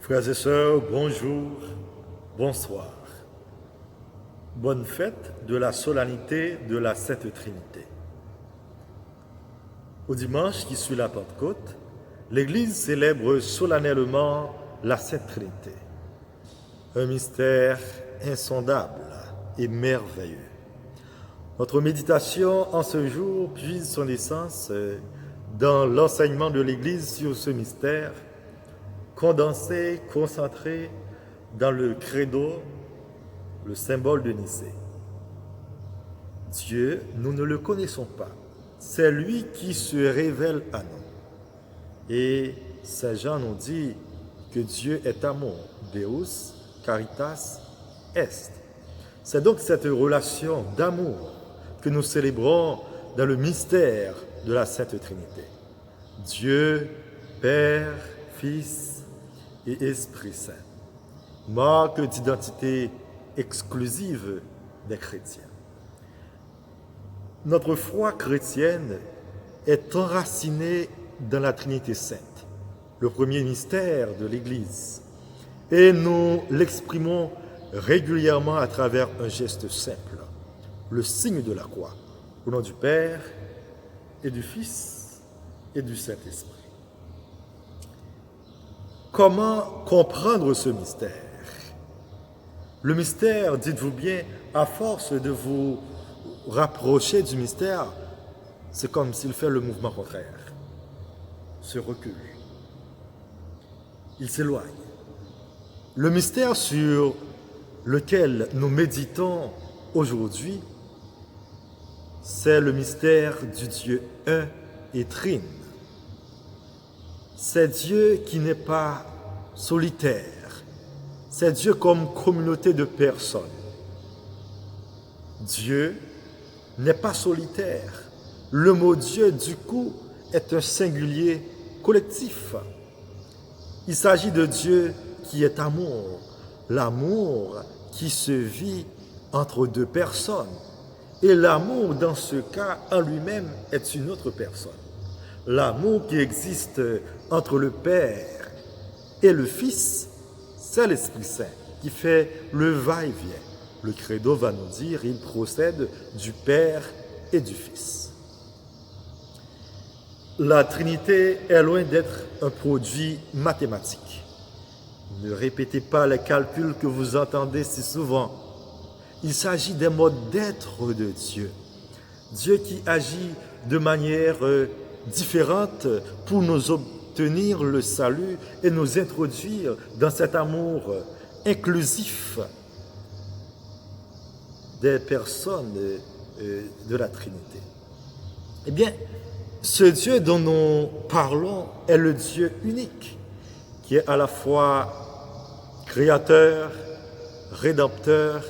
Frères et sœurs, bonjour, bonsoir. Bonne fête de la solennité de la Sainte Trinité. Au dimanche qui suit la Pentecôte, l'Église célèbre solennellement la Sainte Trinité, un mystère insondable et merveilleux. Notre méditation en ce jour puise son essence dans l'enseignement de l'Église sur ce mystère, condensé, concentré dans le credo, le symbole de Nicée. Dieu, nous ne le connaissons pas. C'est lui qui se révèle à nous. Et Saint Jean nous dit que Dieu est amour. Deus caritas est. C'est donc cette relation d'amour que nous célébrons dans le mystère de la Sainte Trinité. Dieu, Père, Fils et Esprit Saint. Marque d'identité exclusive des chrétiens. Notre foi chrétienne est enracinée dans la Trinité sainte, le premier mystère de l'Église, et nous l'exprimons régulièrement à travers un geste simple, le signe de la croix, au nom du Père et du Fils et du Saint-Esprit. Comment comprendre ce mystère? Le mystère, dites-vous bien, à force de vous rapprocher du mystère, c'est comme s'il fait le mouvement contraire. Se recule. Il s'éloigne. Le mystère sur lequel nous méditons aujourd'hui, c'est le mystère du Dieu un et trine. C'est Dieu qui n'est pas solitaire. C'est Dieu comme communauté de personnes. Dieu n'est pas solitaire. Le mot Dieu, du coup, est un singulier collectif. Il s'agit de Dieu qui est amour. L'amour qui se vit entre deux personnes. Et l'amour, dans ce cas, en lui-même, est une autre personne. L'amour qui existe entre le Père et le Fils, c'est l'Esprit Saint qui fait le va-et-vient. Le credo va nous dire, il procède du Père et du Fils. La Trinité est loin d'être un produit mathématique. Ne répétez pas les calculs que vous entendez si souvent. Il s'agit des modes d'être de Dieu. Dieu qui agit de manière différente pour nous obtenir le salut et nous introduire dans cet amour inclusif des personnes de la Trinité. Eh bien, ce Dieu dont nous parlons est le Dieu unique, qui est à la fois créateur, rédempteur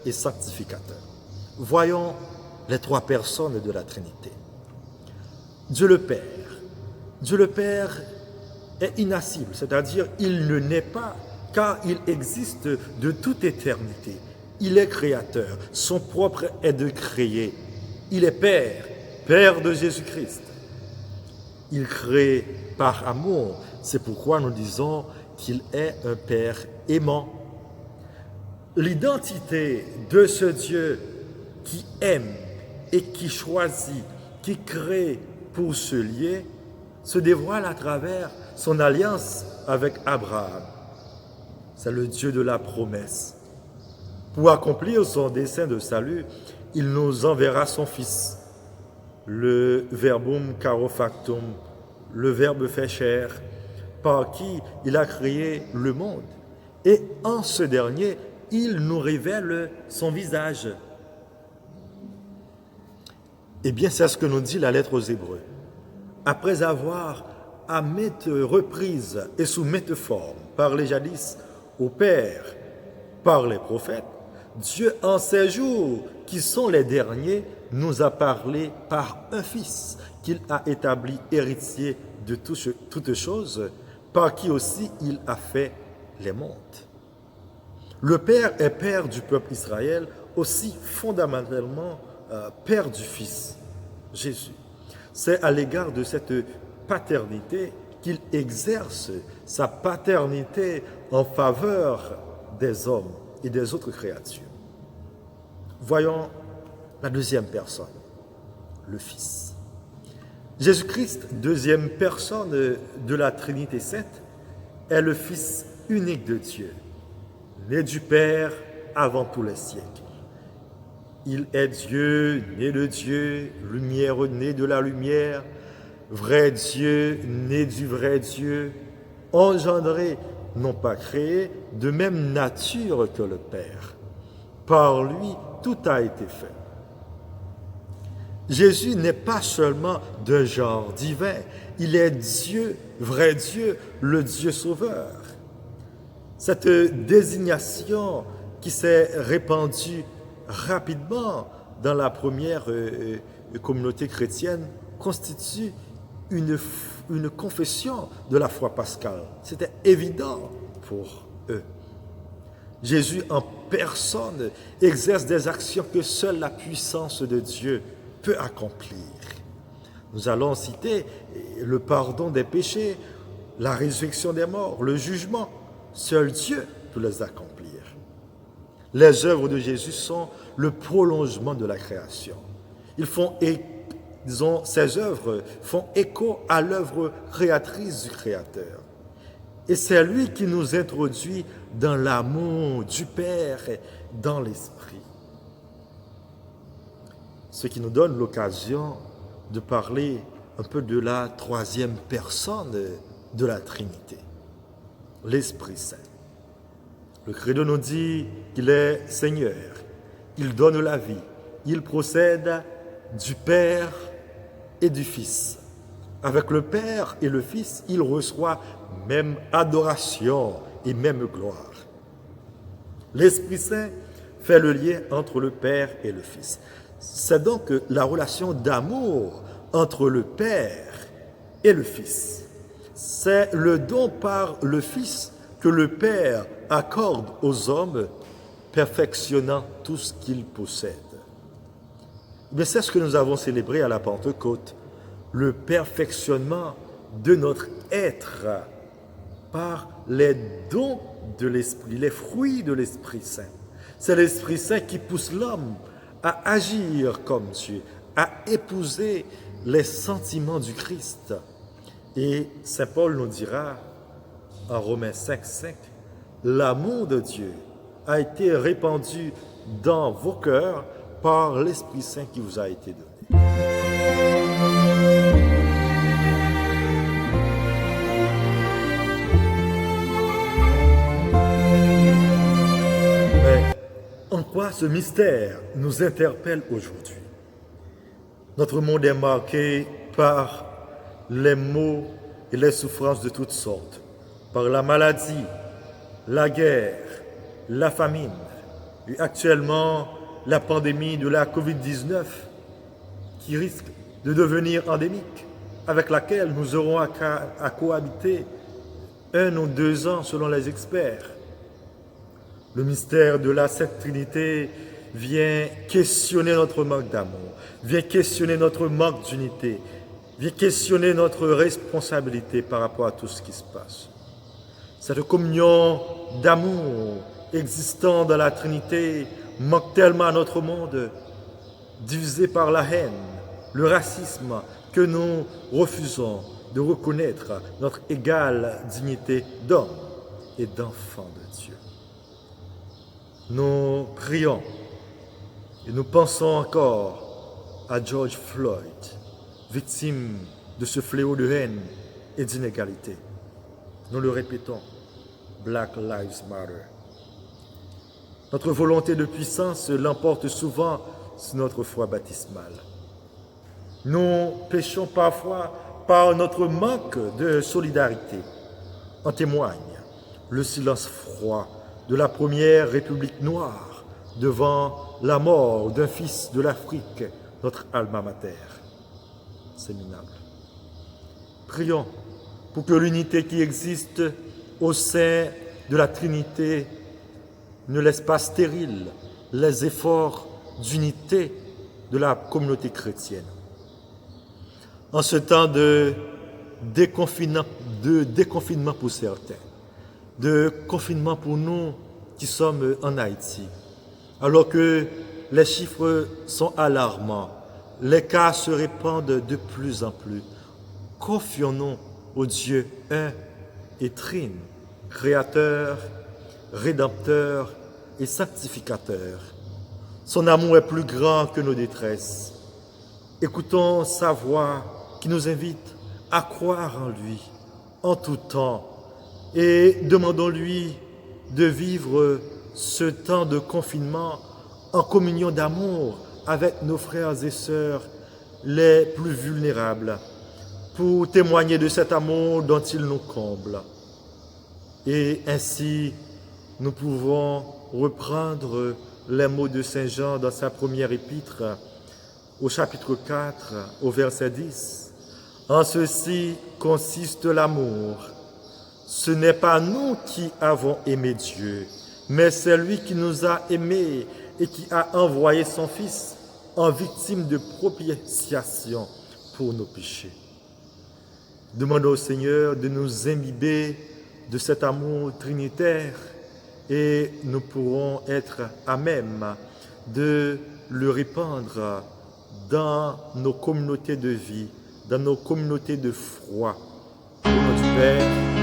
et sanctificateur. Voyons les trois personnes de la Trinité. Dieu le Père. Dieu le Père est inacible, c'est-à-dire il ne naît pas car il existe de toute éternité. Il est créateur, son propre est de créer. Il est Père, Père de Jésus-Christ. Il crée par amour, c'est pourquoi nous disons qu'il est un Père aimant. L'identité de ce Dieu qui aime et qui choisit, qui crée pour se lier, se dévoile à travers son alliance avec Abraham. C'est le Dieu de la promesse. Pour accomplir son dessein de salut, il nous enverra son Fils, le verbum caro factum, le Verbe fait chair, par qui il a créé le monde. Et en ce dernier, il nous révèle son visage. Eh bien, c'est ce que nous dit la lettre aux Hébreux. Après avoir, à maintes reprises et sous maintes formes, parlé jadis au Père par les prophètes, Dieu, en ces jours qui sont les derniers, nous a parlé par un Fils qu'il a établi héritier de toutes choses, par qui aussi il a fait les mondes. Le Père est Père du peuple Israël, aussi fondamentalement Père du Fils, Jésus. C'est à l'égard de cette paternité qu'il exerce sa paternité en faveur des hommes et des autres créatures. Voyons la deuxième personne, le Fils. Jésus-Christ, deuxième personne de la Trinité sainte, est le Fils unique de Dieu, né du Père avant tous les siècles. Il est Dieu, né de Dieu, lumière née de la lumière, vrai Dieu, né du vrai Dieu, engendré, non pas créé, de même nature que le Père. Par lui, tout a été fait. Jésus n'est pas seulement d'un genre divin, il est Dieu, vrai Dieu, le Dieu sauveur. Cette désignation qui s'est répandue rapidement dans la première communauté chrétienne constitue une confession de la foi pascale. C'était évident pour eux. Jésus en personne exerce des actions que seule la puissance de Dieu peut accomplir. Nous allons citer le pardon des péchés, la résurrection des morts, le jugement. Seul Dieu peut les accomplir. Les œuvres de Jésus sont le prolongement de la création. Ces œuvres font écho à l'œuvre créatrice du Créateur. Et c'est lui qui nous introduit dans l'amour du Père dans l'Esprit. Ce qui nous donne l'occasion de parler un peu de la troisième personne de la Trinité, l'Esprit Saint. Le Credo nous dit qu'il est Seigneur, il donne la vie, il procède du Père et du Fils. Avec le Père et le Fils, il reçoit même adoration et même gloire. L'Esprit Saint fait le lien entre le Père et le Fils. C'est donc la relation d'amour entre le Père et le Fils. C'est le don par le Fils que le Père accorde aux hommes, perfectionnant tout ce qu'ils possèdent. Mais c'est ce que nous avons célébré à la Pentecôte, le perfectionnement de notre être par les dons de l'Esprit, les fruits de l'Esprit Saint. C'est l'Esprit Saint qui pousse l'homme à agir comme Dieu, à épouser les sentiments du Christ. Et Saint Paul nous dira en Romains 5,5, l'amour de Dieu a été répandu dans vos cœurs par l'Esprit Saint qui vous a été donné. Mais en quoi ce mystère nous interpelle aujourd'hui? Notre monde est marqué par les maux et les souffrances de toutes sortes, par la maladie, la guerre, la famine, et actuellement la pandémie de la COVID-19 qui risque de devenir endémique, avec laquelle nous aurons à cohabiter 1 ou 2 ans selon les experts. Le mystère de la Sainte Trinité vient questionner notre manque d'amour, vient questionner notre manque d'unité, vient questionner notre responsabilité par rapport à tout ce qui se passe. Cette communion d'amour existant dans la Trinité manque tellement à notre monde, divisé par la haine, le racisme, que nous refusons de reconnaître notre égale dignité d'homme et d'enfant de Dieu. Nous prions et nous pensons encore à George Floyd, victime de ce fléau de haine et d'inégalité. Nous le répétons, Black Lives Matter. Notre volonté de puissance l'emporte souvent sur notre foi baptismale. Nous péchons parfois par notre manque de solidarité. En témoigne le silence froid de la première République noire devant la mort d'un fils de l'Afrique, notre alma mater. C'est minable. Prions pour que l'unité qui existe au sein de la Trinité ne laisse pas stériles les efforts d'unité de la communauté chrétienne. En ce temps de de déconfinement pour certains, de confinement pour nous qui sommes en Haïti. Alors que les chiffres sont alarmants, les cas se répandent de plus en plus. Confions-nous au Dieu un et trine, créateur, rédempteur et sanctificateur. Son amour est plus grand que nos détresses. Écoutons sa voix qui nous invite à croire en lui en tout temps et demandons-lui de vivre ce temps de confinement en communion d'amour avec nos frères et sœurs les plus vulnérables pour témoigner de cet amour dont il nous comble. Et ainsi, nous pouvons reprendre les mots de Saint Jean dans sa première épître, au chapitre 4, au verset 10. En ceci consiste l'amour. Ce n'est pas nous qui avons aimé Dieu, mais c'est lui qui nous a aimés et qui a envoyé son Fils en victime de propitiation pour nos péchés. Demandons au Seigneur de nous imbiber de cet amour trinitaire et nous pourrons être à même de le répandre dans nos communautés de vie, dans nos communautés de foi. Au nom du Père,